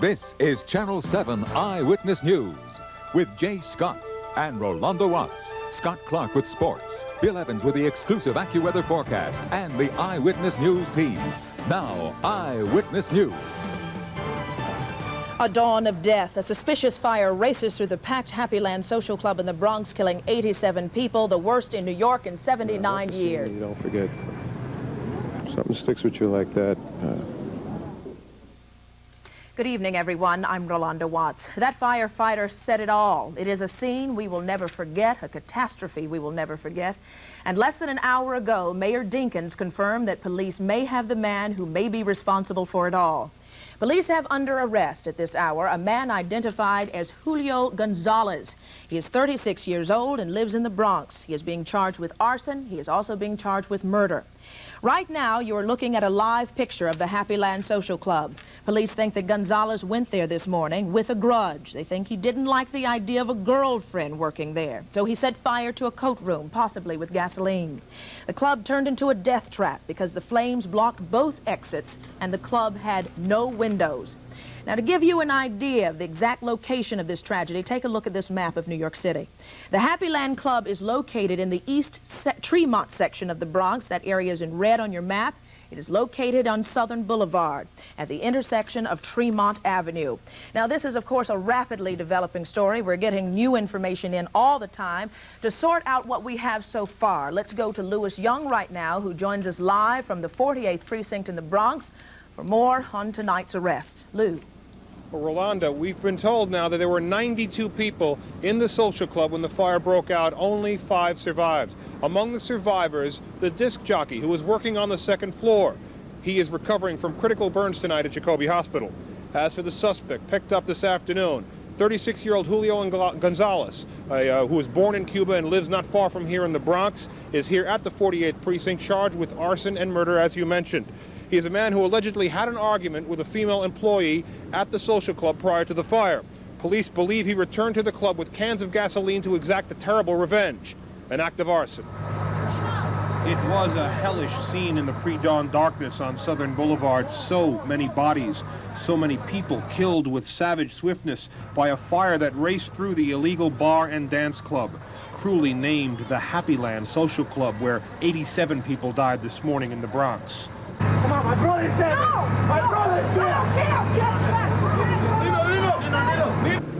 This is Channel 7 Eyewitness News with Jay Scott and Rolonda Watts. Scott Clark with sports, Bill Evans with the exclusive AccuWeather forecast, and the Eyewitness News team. Now, Eyewitness News. A dawn of death. A suspicious fire races through the packed Happy Land Social Club in the Bronx, killing 87 people, the worst in New York in 79 years. You don't forget. Something sticks with you like that. Good evening, everyone. I'm Rolonda Watts. That firefighter said it all. It is a scene we will never forget, a catastrophe we will never forget. And less than an hour ago, Mayor Dinkins confirmed that police may have the man who may be responsible for it all. Police have under arrest at this hour a man identified as Julio Gonzalez. He is 36 years old and lives in the Bronx. He is being charged with arson. He is also being charged with murder. Right now, you're looking at a live picture of the Happy Land Social Club. Police think that Gonzalez went there this morning with a grudge. They think he didn't like the idea of a girlfriend working there. So he set fire to a coat room, possibly with gasoline. The club turned into a death trap because the flames blocked both exits and the club had no windows. Now, to give you an idea of the exact location of this tragedy, take a look at this map of New York City. The Happy Land Club is located in the East Tremont section of the Bronx. That area is in red on your map. It is located on Southern Blvd at the intersection of Tremont Avenue. Now, this is, of course, a rapidly developing story. We're getting new information in all the time. To sort out what we have so far, let's go to Lewis Young right now, who joins us live from the 48th Precinct in the Bronx for more on tonight's arrest. Lou. Well, Rolonda, we've been told now that there were 92 people in the social club when the fire broke out. Only 5 survived. Among the survivors, the disc jockey who was working on the second floor. He is recovering from critical burns tonight at Jacoby Hospital. As for the suspect picked up this afternoon, 36-year-old Julio Gonzalez, who was born in Cuba and lives not far from here in the Bronx, is here at the 48th Precinct charged with arson and murder, as you mentioned. He is a man who allegedly had an argument with a female employee at the social club prior to the fire. Police believe he returned to the club with cans of gasoline to exact a terrible revenge, an act of arson. It was a hellish scene in the pre-dawn darkness on Southern Blvd. So many bodies, so many people killed with savage swiftness by a fire that raced through the illegal bar and dance club, cruelly named the Happy Land Social Club, where 87 people died this morning in the Bronx. Come on, my brother's dead! No! My brother's dead!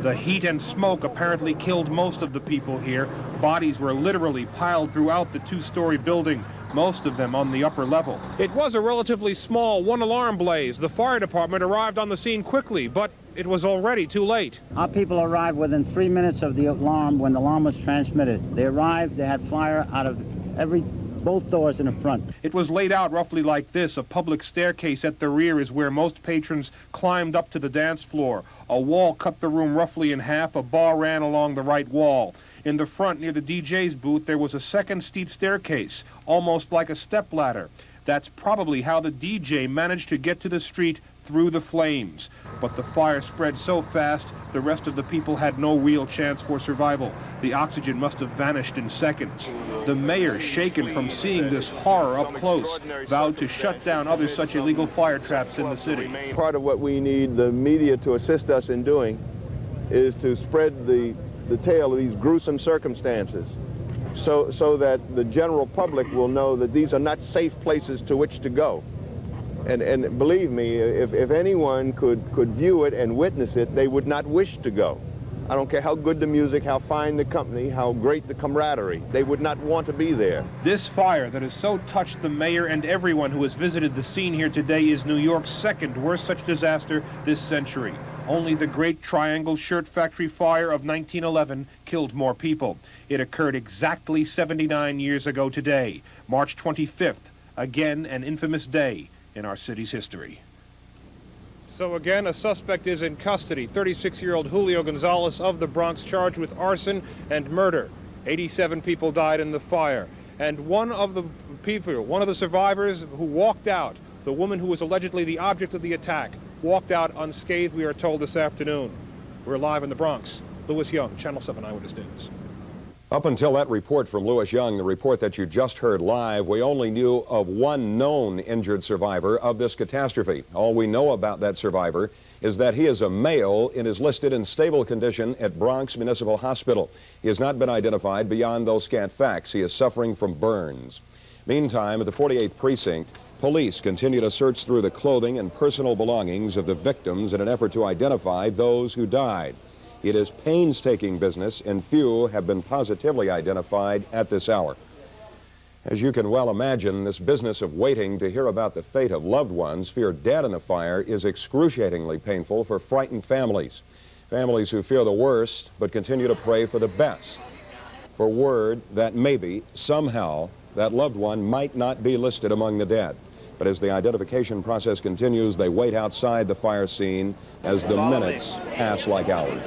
The heat and smoke apparently killed most of the people here. Bodies were literally piled throughout the 2-story building, most of them on the upper level. It was a relatively small one-alarm blaze. The fire department arrived on the scene quickly, but it was already too late. Our people arrived within 3 minutes of the alarm when the alarm was transmitted. They arrived, they had fire out of both doors in the front. It was laid out roughly like this. A public staircase at the rear is where most patrons climbed up to the dance floor. A wall cut the room roughly in half. A bar ran along the right wall. In the front, near the DJ's booth, there was a second steep staircase, almost like a stepladder. That's probably how the DJ managed to get to the street through the flames. But the fire spread so fast, the rest of the people had no real chance for survival. The oxygen must have vanished in seconds. The mayor, shaken from seeing this horror up close, vowed to shut down other such illegal fire traps in the city. Part of what we need the media to assist us in doing is to spread the tale of these gruesome circumstances so that the general public will know that these are not safe places to which to go. And believe me, if anyone could view it and witness it, they would not wish to go. I don't care how good the music, how fine the company, how great the camaraderie. They would not want to be there. This fire that has so touched the mayor and everyone who has visited the scene here today is New York's second worst such disaster this century. Only the Great Triangle Shirt Factory fire of 1911 killed more people. It occurred exactly 79 years ago today, March 25th, again an infamous day in our city's history. So again, a suspect is in custody, 36-year-old Julio Gonzalez of the Bronx, charged with arson and murder. 87 people died in the fire. And one of the survivors who walked out, the woman who was allegedly the object of the attack, walked out unscathed, we are told this afternoon. We're live in the Bronx. Lewis Young, Channel 7 Eyewitness News. Up until that report from Lewis Young, the report that you just heard live, we only knew of one known injured survivor of this catastrophe. All we know about that survivor is that he is a male and is listed in stable condition at Bronx Municipal Hospital. He has not been identified beyond those scant facts. He is suffering from burns. Meantime, at the 48th Precinct, police continue to search through the clothing and personal belongings of the victims in an effort to identify those who died. It is painstaking business, and few have been positively identified at this hour. As you can well imagine, this business of waiting to hear about the fate of loved ones feared dead in the fire is excruciatingly painful for frightened families. Families who fear the worst but continue to pray for the best. For word that maybe, somehow, that loved one might not be listed among the dead. But as the identification process continues, they wait outside the fire scene as the minutes pass like hours.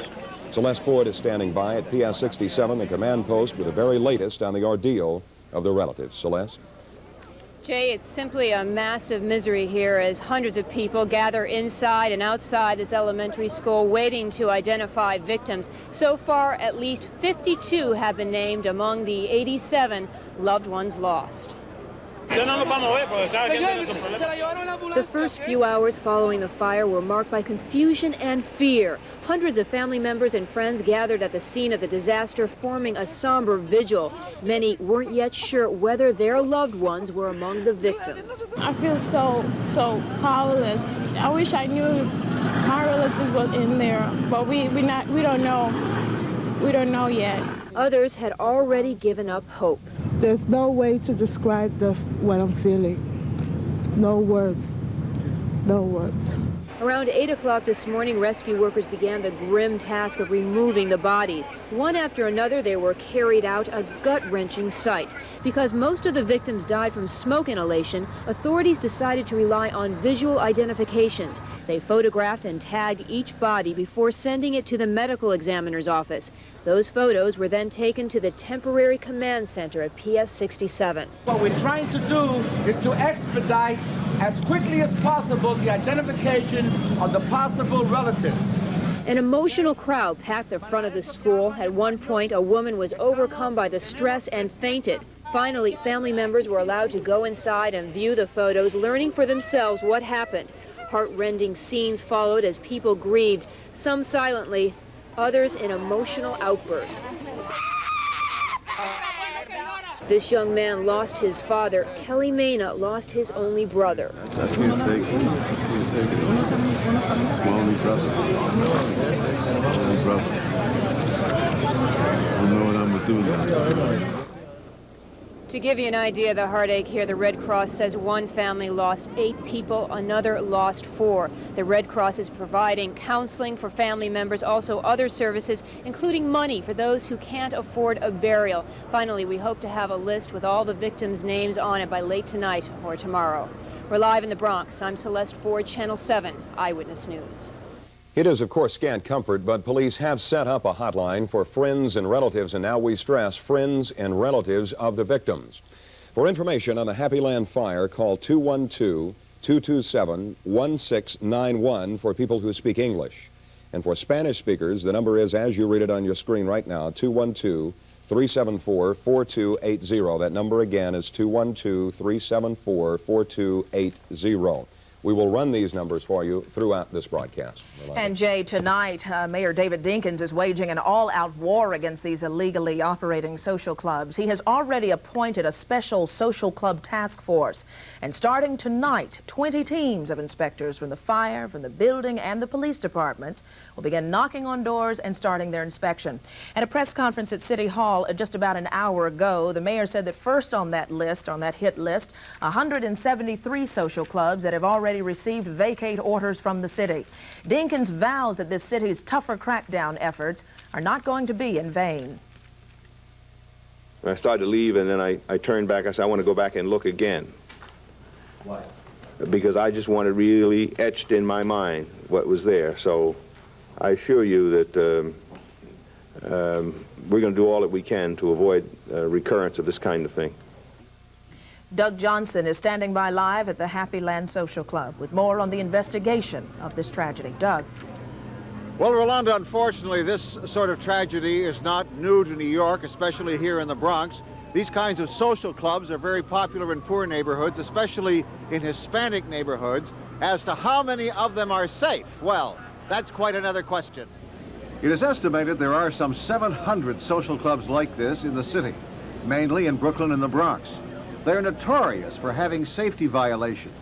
Celeste Ford is standing by at PS 67, the command post, with the very latest on the ordeal of the relatives. Celeste? Jay, it's simply a massive misery here as hundreds of people gather inside and outside this elementary school waiting to identify victims. So far, at least 52 have been named among the 87 loved ones lost. The first few hours following the fire were marked by confusion and fear. Hundreds of family members and friends gathered at the scene of the disaster, forming a somber vigil. Many weren't yet sure whether their loved ones were among the victims. I feel so powerless. I wish I knew my relatives was in there, but we don't know. We don't know yet. Others had already given up hope. There's no way to describe what I'm feeling. No words. No words. Around 8 o'clock this morning, rescue workers began the grim task of removing the bodies. One after another, they were carried out, a gut-wrenching sight. Because most of the victims died from smoke inhalation, authorities decided to rely on visual identifications. They photographed and tagged each body before sending it to the medical examiner's office. Those photos were then taken to the temporary command center at PS 67. What we're trying to do is to expedite as quickly as possible the identification of the possible relatives. An emotional crowd packed the front of the school. At one point, a woman was overcome by the stress and fainted. Finally, family members were allowed to go inside and view the photos, learning for themselves what happened. Heart-rending scenes followed as people grieved, some silently, others in emotional outbursts. This young man lost his father. Kelly Mena lost his only brother. I can't take it. I can't take it. It's my only brother. Only brother. I don't know what I'm going to do now. To give you an idea of the heartache here, the Red Cross says one family lost 8 people, another lost 4. The Red Cross is providing counseling for family members, also other services, including money for those who can't afford a burial. Finally, we hope to have a list with all the victims' names on it by late tonight or tomorrow. We're live in the Bronx. I'm Celeste Ford, Channel 7 Eyewitness News. It is, of course, scant comfort, but police have set up a hotline for friends and relatives, and now we stress friends and relatives of the victims. For information on the Happy Land fire, call 212-227-1691 for people who speak English. And for Spanish speakers, the number is, as you read it on your screen right now, 212-374-4280. That number again is 212-374-4280. We will run these numbers for you throughout this broadcast. And Jay, tonight, Mayor David Dinkins is waging an all-out war against these illegally operating social clubs. He has already appointed a special social club task force. And starting tonight, 20 teams of inspectors from the fire, from the building, and the police departments will begin knocking on doors and starting their inspection. At a press conference at City Hall just about an hour ago, the mayor said that first on that list, on that hit list, 173 social clubs that have already received vacate orders from the city. Dinkins vows that this city's tougher crackdown efforts are not going to be in vain. I started to leave, and then I turned back. I said, I want to go back and look again. Why? Because I just wanted really etched in my mind what was there. So I assure you that we're going to do all that we can to avoid recurrence of this kind of thing. Doug Johnson is standing by live at the Happy Land Social Club with more on the investigation of this tragedy. Doug. Well, Rolonda, unfortunately, this sort of tragedy is not new to New York, especially here in the Bronx. These kinds of social clubs are very popular in poor neighborhoods, especially in Hispanic neighborhoods. As to how many of them are safe, well, that's quite another question. It is estimated there are some 700 social clubs like this in the city, mainly in Brooklyn and the Bronx. They're notorious for having safety violations.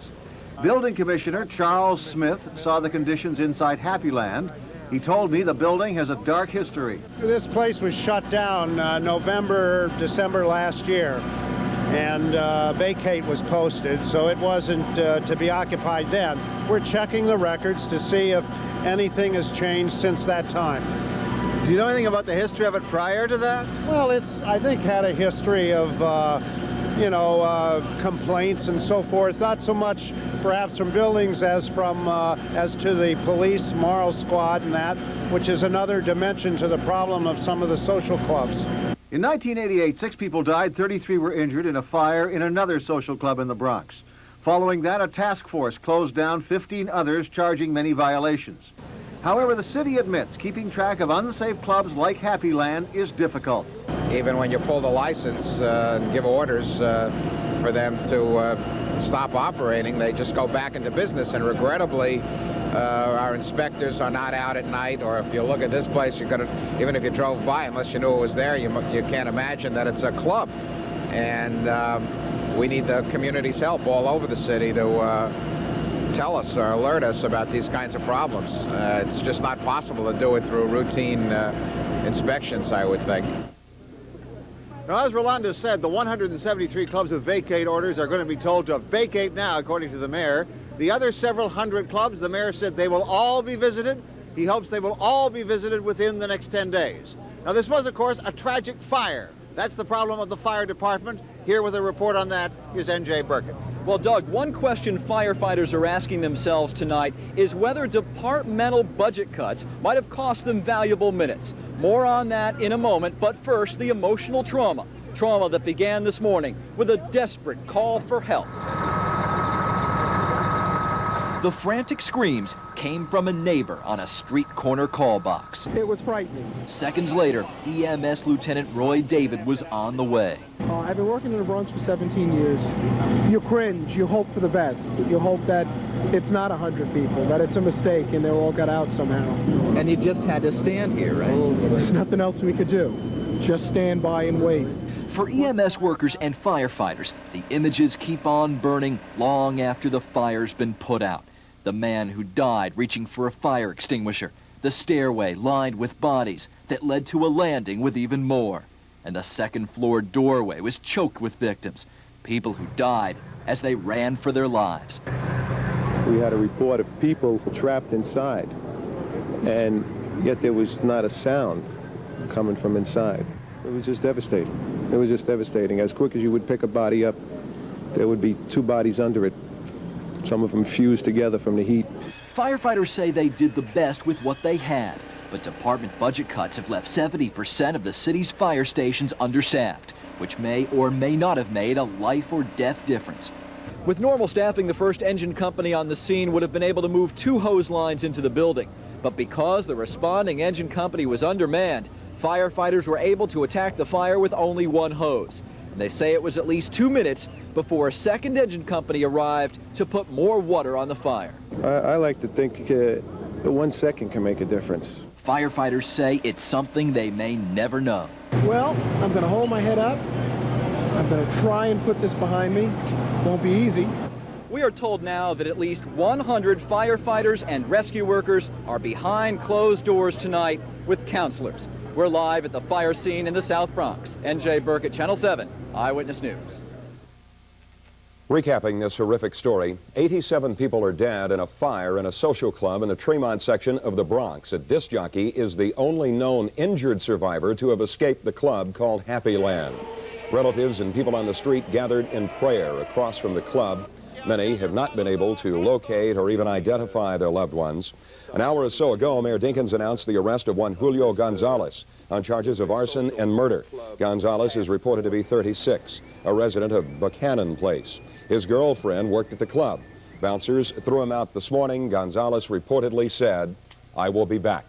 Building Commissioner Charles Smith saw the conditions inside Happyland. He told me the building has a dark history. This place was shut down November, December last year, and vacate was posted, so it wasn't to be occupied then. We're checking the records to see if anything has changed since that time. Do you know anything about the history of it prior to that? Well, it's, I think, had a history of, you know, complaints and so forth, not so much perhaps from buildings as from, as to the police, moral squad and that, which is another dimension to the problem of some of the social clubs. In 1988, 6 people died, 33 were injured in a fire in another social club in the Bronx. Following that, a task force closed down 15 others, charging many violations. However, the city admits keeping track of unsafe clubs like Happyland is difficult. Even when you pull the license and give orders for them to stop operating, they just go back into business, and regrettably, our inspectors are not out at night. Or if you look at this place, you're gonna, even if you drove by, unless you knew it was there, you can't imagine that it's a club. And we need the community's help all over the city to tell us or alert us about these kinds of problems. It's just not possible to do it through routine inspections, I would think. Now, as Rolonda said, the 173 clubs with vacate orders are going to be told to vacate now, according to the mayor. The other several hundred clubs, the mayor said they will all be visited. He hopes they will all be visited within the next 10 days. Now, this was, of course, a tragic fire. That's the problem of the fire department. Here with a report on that is N.J. Burkett. Well, Doug, one question firefighters are asking themselves tonight is whether departmental budget cuts might have cost them valuable minutes. More on that in a moment, but first, the emotional trauma. Trauma that began this morning with a desperate call for help. The frantic screams came from a neighbor on a street corner call box. It was frightening. Seconds later, EMS Lieutenant Roy David was on the way. I've been working in the Bronx for 17 years. You cringe, you hope for the best. You hope that it's not 100 people, that it's a mistake and they all got out somehow. And you just had to stand here, right? There's nothing else we could do. Just stand by and wait. For EMS workers and firefighters, the images keep on burning long after the fire's been put out. The man who died reaching for a fire extinguisher, the stairway lined with bodies that led to a landing with even more. And the second-floor doorway was choked with victims, people who died as they ran for their lives. We had a report of people trapped inside, and yet there was not a sound coming from inside. It was just devastating. It was just devastating. As quick as you would pick a body up, there would be 2 bodies under it. Some of them fused together from the heat. Firefighters say they did the best with what they had, but department budget cuts have left 70% of the city's fire stations understaffed, which may or may not have made a life or death difference. With normal staffing, the first engine company on the scene would have been able to move 2 hose lines into the building. But because the responding engine company was undermanned, firefighters were able to attack the fire with only 1 hose. And they say it was at least 2 minutes before a second engine company arrived to put more water on the fire. I like to think that 1 second can make a difference. Firefighters say it's something they may never know. Well, I'm going to hold my head up. I'm going to try and put this behind me. Won't be easy. We are told now that at least 100 firefighters and rescue workers are behind closed doors tonight with counselors. We're live at the fire scene in the South Bronx. N.J. Burkett, Channel 7, Eyewitness News. Recapping this horrific story, 87 people are dead in a fire in a social club in the Tremont section of the Bronx. A disc jockey is the only known injured survivor to have escaped the club called Happyland. Relatives and people on the street gathered in prayer across from the club. Many have not been able to locate or even identify their loved ones. An hour or so ago, Mayor Dinkins announced the arrest of one Julio Gonzalez on charges of arson and murder. Gonzalez is reported to be 36, a resident of Buchanan Place. His girlfriend worked at the club. Bouncers threw him out this morning. Gonzalez reportedly said, "I will be back."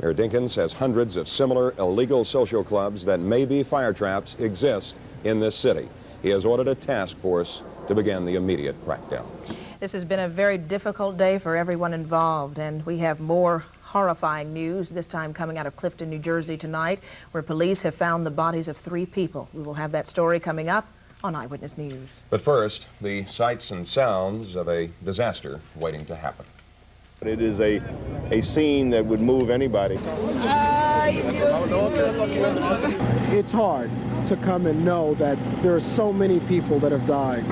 Mayor Dinkins says hundreds of similar illegal social clubs that may be fire traps exist in this city. He has ordered a task force to begin the immediate crackdown. This has been a very difficult day for everyone involved, and we have more horrifying news, this time coming out of Clifton, New Jersey tonight, where police have found the bodies of 3 people. We will have that story coming up on Eyewitness News. But first, the sights and sounds of a disaster waiting to happen. It is a scene that would move anybody. It's hard to come and know that there are so many people that have died.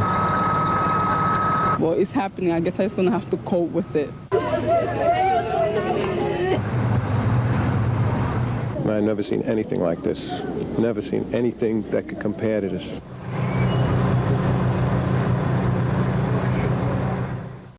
Well, it's happening. I guess I'm just going to have to cope with it. I've never seen anything like this. Never seen anything that could compare to this.